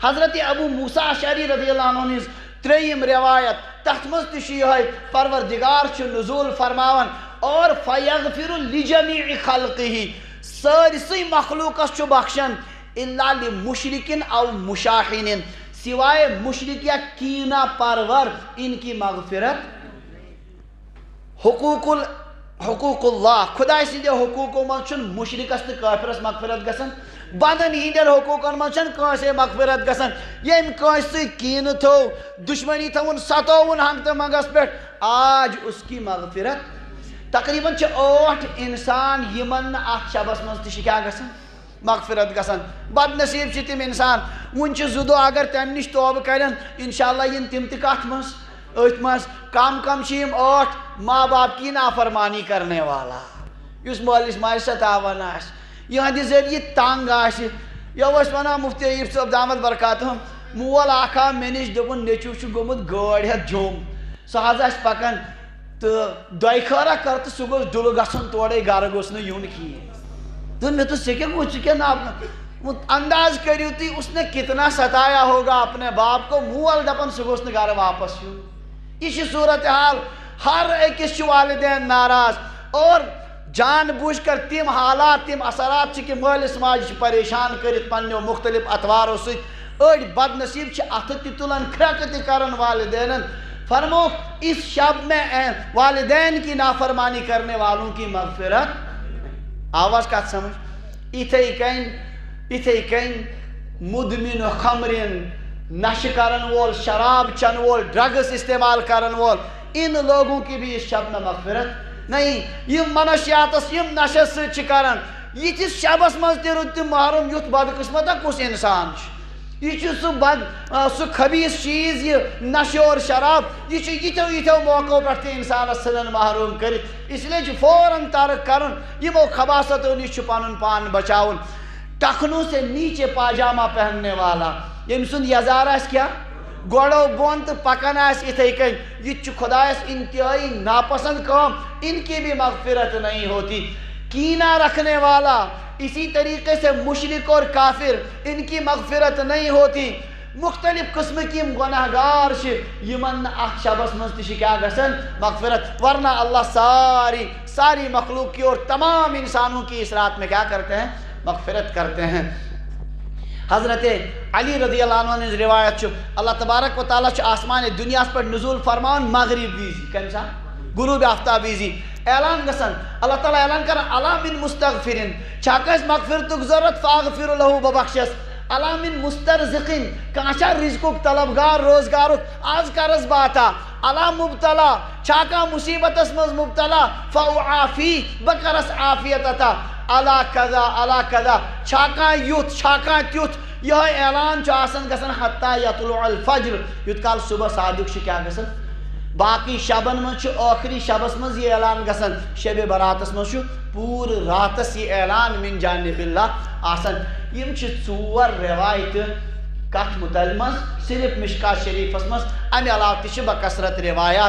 حضرت ابو موسیٰ اشعری رضی اللہ عنہ تریم روایت تحت مستشی ہے پروردگار چھ نزول فرماون اور فیغفر لجمیع خلقہ سارسی مخلوقس چھ بخشن الا لمشرکن او مشاحن سوائے مشرک یا کینہ پرور ان کی مغفرت حقوق اللہ خدا سندے حقوقوں من چھن مشرکس تو کافرس مغفرت گسن بندن ہندین حقوقن من چھن کانسے مغفرت گسن یم کانسے کین تھو دشمنی تھون ستون ہنگ تو منگس پیٹ آج اس کی مغفرت تقریباً 8 انسان یمن اخ شبس من تہ کیا گسن مغفرت گسن بد نصیب چھ تم انسان ون چھ زدو اگر تم نش توبہ کرن انشاءاللہ ین تم تہ کت مس ات مس کم کم چھ 8 ماں باپ کی نافرمانی کرنے والا اس مالس ماج ستاون آس یہاں ذریعہ تنگ آس یہ ونان مفتی ایوب صاحب دامت برکاتہم مول آکھا مے نش دپن نیچو چھ گومت گاڑ ہتھ جوم سہ حظ آس پکان تو دۄیہِ خٲرا کر تو سہ گوٚژھ ڈُلہٕ گژھُن تورے گرٕ گوٚژھ نہٕ یُن کِہیٖنۍ تو میں تو سکے گو چکے نا انداز کریو تی اس نے کتنا ستایا ہوگا اپنے باپ کو مول دپن سگوس نے گھر واپس یوں یہ صورتحال ہر ایک والدین ناراض اور جان بوجھ کر تم حالات تم اثرات کہ مالس ماجہ پریشان کرت پنو مختلف اتواروں ست اڑ بد نصیب اتھ تہ تلان کھرکہ تہ کرن والدینن فرمو اس شب میں والدین کی نافرمانی کرنے والوں کی مغفرت آواز کت سمجھ اتھے کن مدمن خمرن نشہ کرن وول شراب چن وول ڈرگس استعمال کرن وول ان لوگوں کی بھی اس شب میں مغفرت نہیں یم منشیاتس یم نشہ ست کرن یہ شبس مز تہ رود تہ محروم یوت بد قسمت کس انسان یہ سہ خبیث چیز یہ نشہ اور شراب یہ یتھو موقعوں پہ انسانس ژھٕنان محروم کرت اس لیے فوراً ترک کرن یمو خباستوں نش پن پان بچاؤن ٹخنوں سے نیچے پاجامہ پہننے والا یم سند یزار آس کیا گوڑو بون تو پکن آس اتھے کن یہ خدایس انتہائی ناپسند کام ان کی بھی مغفرت نہیں ہوتی کینہ رکھنے والا اسی طریقے سے مشرک اور کافر ان کی مغفرت نہیں ہوتی مختلف قسم کی گناہگار یمن اخ شبس مز تہ کیا گژھن مغفرت ورنہ اللہ ساری مخلوق کی اور تمام انسانوں کی اس رات میں کیا کرتے ہیں مغفرت کرتے ہیں حضرت علی رضی اللہ عنہ نے روایت اللہ تبارک و تعالیٰ آسمان دنیا پر نزول فرمان مغرب ویزی کم سا غروب آفتاب ویزی اعلان گسن اللہ تعالیٰ اعلان کرن الا من مستغفرین چھاکس مغفرتک ضرورت فاغفر له ببخشس الا من مسترزقین کانچا رزقک طلبگار روزگارک آز کرس باتا الا مبتلا چھاکا مصیبتس مز مبتلا فاعافی بکرس عافیت عطا الا کذا چھاکا یوت چھاکا تیوت یہ اعلان آسن گسن حتی یطلع الفجر یوت کال صبح صادق کیا گسن باقی شبن من آخری شبس مز یہ اعلان گسن شب براتس مز پور راتس یہ اعلان من جانب اللہ آسن یم 4 روایت کت متعلق صرف مشکات شریفس مز امہ علاوہ تہ بکثرت روایات